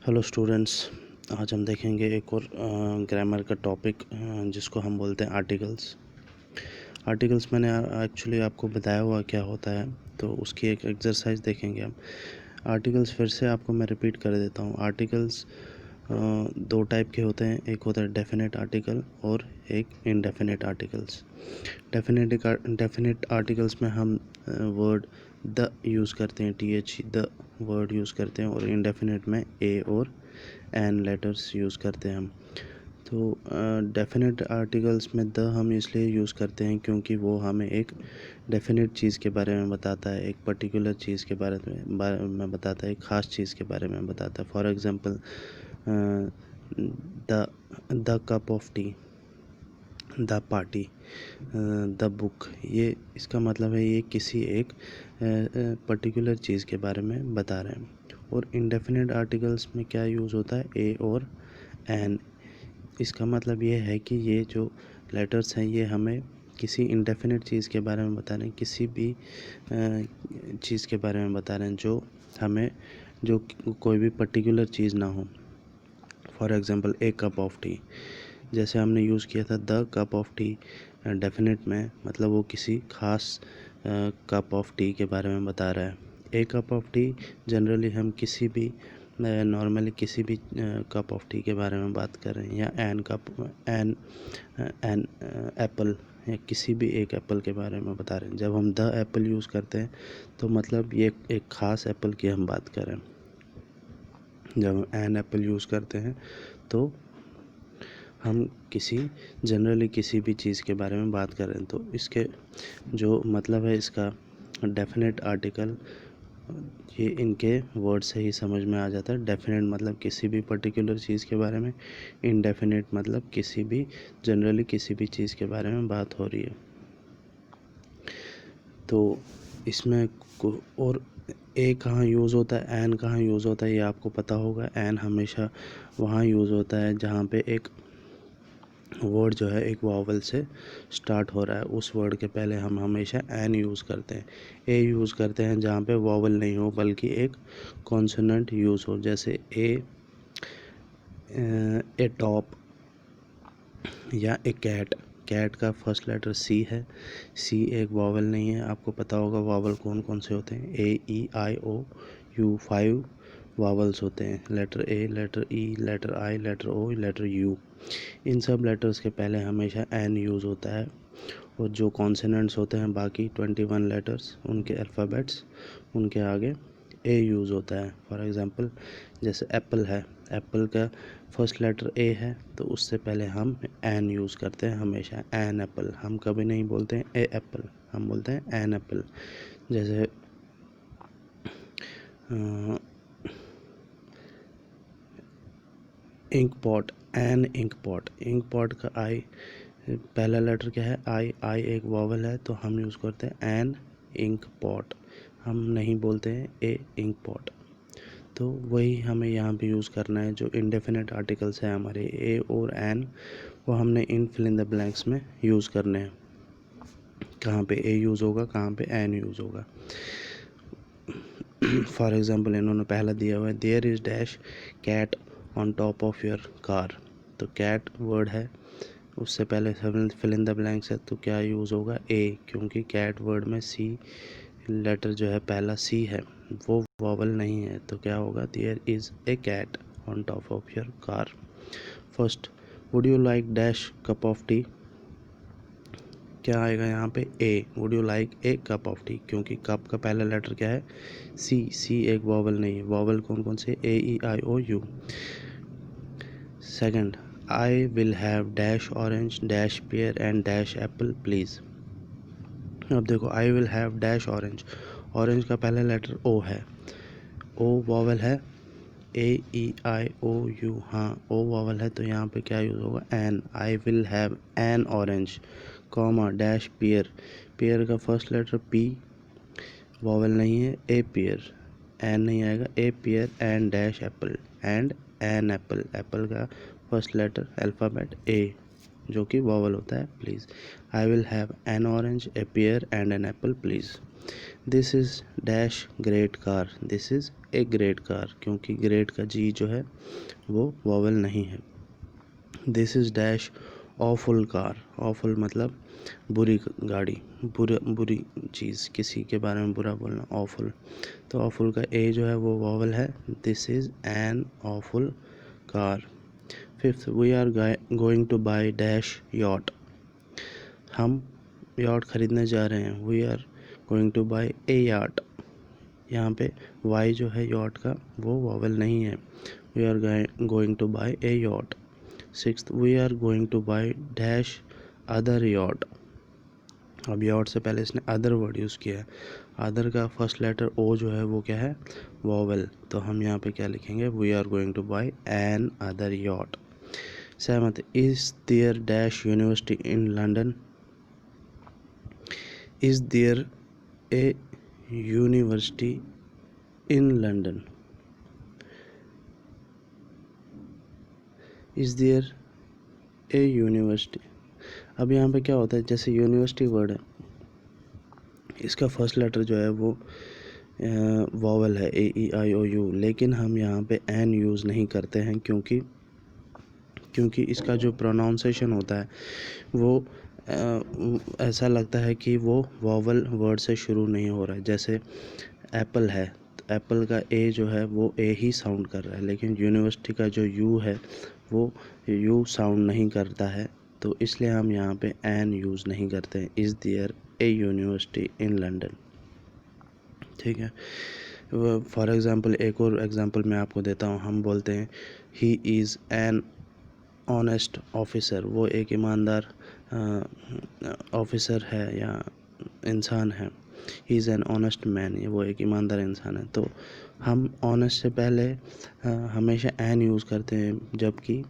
Hello students, आज हम देखेंगे एक और ग्रामर का टॉपिक जिसको हम बोलते हैं आर्टिकल्स। आर्टिकल्स मैंने एक्चुअली आपको बताया हुआ क्या होता है, तो उसकी एक एक्सरसाइज देखेंगे हम। आर्टिकल्स फिर से आपको मैं रिपीट कर देता हूँ। आर्टिकल्स दो टाइप के होते हैं, एक होता है डेफिनेट आर्टिकल और एक इनडेफिनेट आर्टिकल्स। डेफिनेट आर्टिकल्स में हम वर्ड द यूज़ करते हैं, TH द वर्ड यूज़ करते हैं, और इनडेफिनेट में ए और एन लेटर्स यूज़ करते हैं हम। तो डेफिनेट आर्टिकल्स में द हम इसलिए यूज़ करते हैं क्योंकि वो हमें एक डेफिनेट चीज़ के बारे में बताता है, एक पर्टिकुलर चीज़ के बारे में बताता है, एक ख़ास चीज़ के बारे में बताता है। For example the cup of T, the party, the book, ये इसका मतलब है ये किसी एक पर्टिकुलर चीज़ के बारे में बता रहे हैं। और इंडेफिनिट आर्टिकल्स में क्या यूज़ होता है, ए और एन। इसका मतलब ये है कि ये जो लेटर्स हैं ये हमें किसी इंडेफिनिट चीज़ के बारे में बता रहे हैं, किसी भी चीज़ के बारे में बता रहे हैं जो हमें जो कोई भी पर्टिकुलर चीज़ ना हो। For example A cup of T, जैसे हमने यूज़ किया था the cup of T definite में, मतलब वो किसी ख़ास कप ऑफ टी के बारे में बता रहा है। ए कप ऑफ टी जनरली हम किसी भी नॉर्मली किसी भी कप ऑफ टी के बारे में बात कर रहे हैं, या एन एप्पल, या किसी भी एक एप्पल के बारे में बता रहे हैं। जब हम द एप्पल यूज़ करते हैं तो मतलब ये एक ख़ास एप्पल की हम बात कर रहे हैं। जब हम एन एप्पल यूज़ करते हैं तो हम जनरली किसी भी चीज़ के बारे में बात कर रहे हैं। तो इसके जो मतलब है इसका डेफिनेट आर्टिकल, ये इनके वर्ड से ही समझ में आ जाता है। डेफिनेट मतलब किसी भी पर्टिकुलर चीज़ के बारे में, इनडेफिनेट मतलब जनरली किसी भी चीज़ के बारे में बात हो रही है। तो इसमें और ए कहाँ यूज़ होता है, एन कहाँ यूज़ होता है, ये आपको पता होगा। एन हमेशा वहाँ यूज़ होता है जहाँ पे एक वर्ड जो है एक वावल से स्टार्ट हो रहा है, उस वर्ड के पहले हम हमेशा एन यूज़ करते हैं। ए यूज़ करते हैं जहाँ पे वावल नहीं हो बल्कि एक कॉन्सोनेंट यूज़ हो, जैसे ए टॉप या ए कैट। कैट का फर्स्ट लेटर सी है, सी एक वावल नहीं है। आपको पता होगा वावल कौन कौन से होते हैं, A E I O U, 5 vowels होते हैं। Letter A, letter E, letter I, letter O, letter U. इन सब लेटर्स के पहले हमेशा एन यूज़ होता है, और जो कॉन्सोनेंट्स होते हैं बाकी 21 लेटर्स, उनके अल्फ़ाबेट्स, उनके आगे ए यूज़ होता है। फॉर एग्ज़ाम्पल जैसे एप्पल है, एप्पल का फर्स्ट लेटर ए है, तो उससे पहले हम एन यूज़ करते हैं हमेशा। एन एप्पल, हम कभी नहीं बोलते हैं ए एप्पल, हम बोलते हैं एन एप्पल। जैसे ink pot, an ink pot. Ink pot का आई पहला लेटर क्या है, आई एक वावल है, तो हम यूज़ करते हैं एन इंक पॉट, हम नहीं बोलते हैं ए इंक पॉट। तो वही हमें यहाँ पे यूज़ करना है। जो इंडेफिनेट आर्टिकल्स हैं हमारे ए और एन, वो हमने इन फिल इन द ब्लैंक्स में यूज़ करने हैं। कहाँ पे ए यूज़ होगा, कहाँ पे एन यूज़ होगा। फॉर एग्ज़ाम्पल इन्होंने पहला दिया हुआ है, there is dash cat on top of your car. तो कैट वर्ड है, उससे पहले फिल इन द ब्लैंक्स है, तो क्या यूज़ होगा, ए, क्योंकि कैट वर्ड में सी लेटर जो है पहला सी है, वो वॉवल नहीं है, तो क्या होगा, there is a cat on top of your car. First, would you like dash cup of tea. क्या आएगा यहाँ पे, a. Would you like a cup of tea, क्योंकि कप का पहला लेटर क्या है, सी एक वॉवल नहीं है। वॉवल कौन कौन से, AEIOU। Second, I will have dash orange dash pair and dash Apple please. अब देखो, आई will have dash orange, orange का पहला लेटर ओ है, ओ वॉवल है, AEIOU, हाँ ओ वॉवल है, तो यहाँ पे क्या यूज़ होगा, an. I will have an orange, comma dash pear, pear का फर्स्ट लेटर पी, वॉवल नहीं है, ए पेयर, एन नहीं आएगा, a pear and dash apple, and an apple, apple का फर्स्ट लेटर अल्फ़ाबेट ए। जो कि vowel होता है please. I will have an orange, a pear and an apple please. This is dash great car, this is a great car, क्योंकि great का जी जो है वो वॉवल नहीं है। This is dash awful car, awful मतलब बुरी गाड़ी, बुरी चीज़, किसी के बारे में बुरा बोलना, ऑफुल। तो ऑफुल का ए जो है वो वॉवल है। This is an awful car. Fifth, we are going to buy dash yacht, हम यॉट खरीदने जा रहे हैं। We are going to buy a yacht, यहाँ पे वाई जो है यॉट का वो वॉवल नहीं है। We are going to buy a yacht. Sixth, we are going to buy dash other yacht, अब यॉट से पहले इसने अदर वर्ड यूज़ किया है। अदर का फर्स्ट लेटर ओ जो है वो क्या है, वॉवल, तो हम यहाँ पे क्या लिखेंगे, we are going to buy an other yacht. Seventh, is there dash university in London, is there a university in London, is there a university. अब यहाँ पे क्या होता है, जैसे यूनिवर्सिटी वर्ड है, इसका फर्स्ट लेटर जो है वो वॉवल है, ए ई आई ओ यू, लेकिन हम यहाँ पे एन यूज़ नहीं करते हैं क्योंकि इसका जो प्रोनाउंसिएशन होता है वो ऐसा लगता है कि वो वॉवल वर्ड से शुरू नहीं हो रहा है। जैसे एप्पल है, तो एप्पल का ए जो है वो ए ही साउंड कर रहा है, लेकिन यूनिवर्सिटी का जो यू है वो यू साउंड नहीं करता है, तो इसलिए हम यहाँ पे एन यूज़ नहीं करते हैं। Is there a university in London, ठीक है। फॉर एग्ज़ाम्पल एक और एग्ज़ाम्पल मैं आपको देता हूँ, हम बोलते हैं he is an honest officer, वो एक ईमानदार ऑफिसर है या इंसान है। He is an honest man, वो एक ईमानदार इंसान है। तो हम ऑनेस्ट से पहले हमेशा एन यूज़ करते हैं, जबकि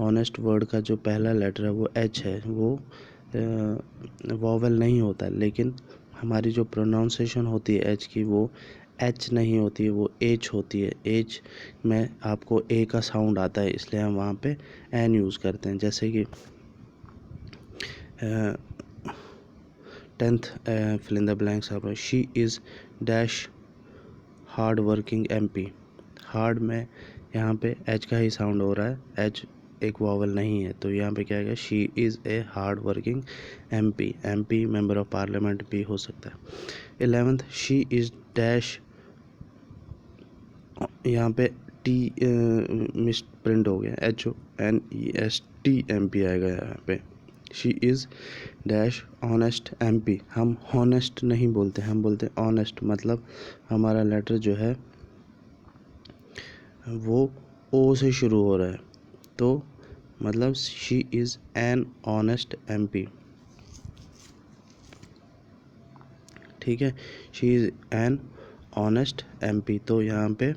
ऑनेस्ट वर्ड का जो पहला लेटर है वो एच है, वो वॉवल नहीं होता, लेकिन हमारी जो प्रोनाउंसिएशन होती है एच की वो एच नहीं होती है, वो एच होती है। एच में आपको ए का साउंड आता है, इसलिए हम वहाँ पे एन यूज़ करते हैं। जैसे कि 10th fill in the blanks आप, she is dash hard working MP, hard में यहाँ पे एच का ही साउंड हो रहा है, एच एक वॉवल नहीं है, तो यहाँ पे क्या है, she is a hard working MP member of parliament भी हो सकता है। 11th, शी इज़ डैश, यहाँ पे टी मिस प्रिंट हो गया, HONEST आएगा यहाँ पे। She is dash honest MP, हम हॉनेस्ट नहीं बोलते, हम बोलते ऑनेस्ट, मतलब हमारा लेटर जो है वो ओ से शुरू हो रहा है, तो मतलब she is an honest MP, ठीक है। She is an honest MP, तो यहाँ पे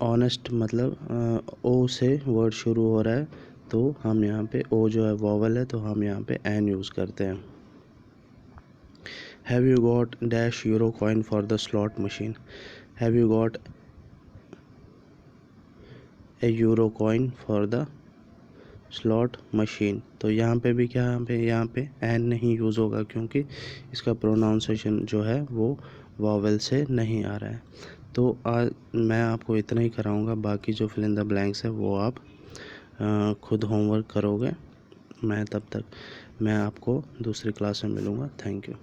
ऑनेस्ट मतलब ओ से वर्ड शुरू हो रहा है, तो हम यहाँ पे ओ जो है वॉवल है, तो हम यहाँ पे एन यूज़ करते हैं। Have you got dash euro coin for the slot machine, have you got a euro coin for the slot machine, तो यहाँ पे भी क्या, यहाँ पे एन नहीं यूज़ होगा, क्योंकि इसका प्रोनाउंसिएशन जो है वो वॉवल से नहीं आ रहा है। तो आज मैं आपको इतना ही कराऊंगा, बाकी जो फिल इन द ब्लैंक्स है वो आप खुद होमवर्क करोगे। तब तक मैं आपको दूसरी क्लास में मिलूँगा। Thank you.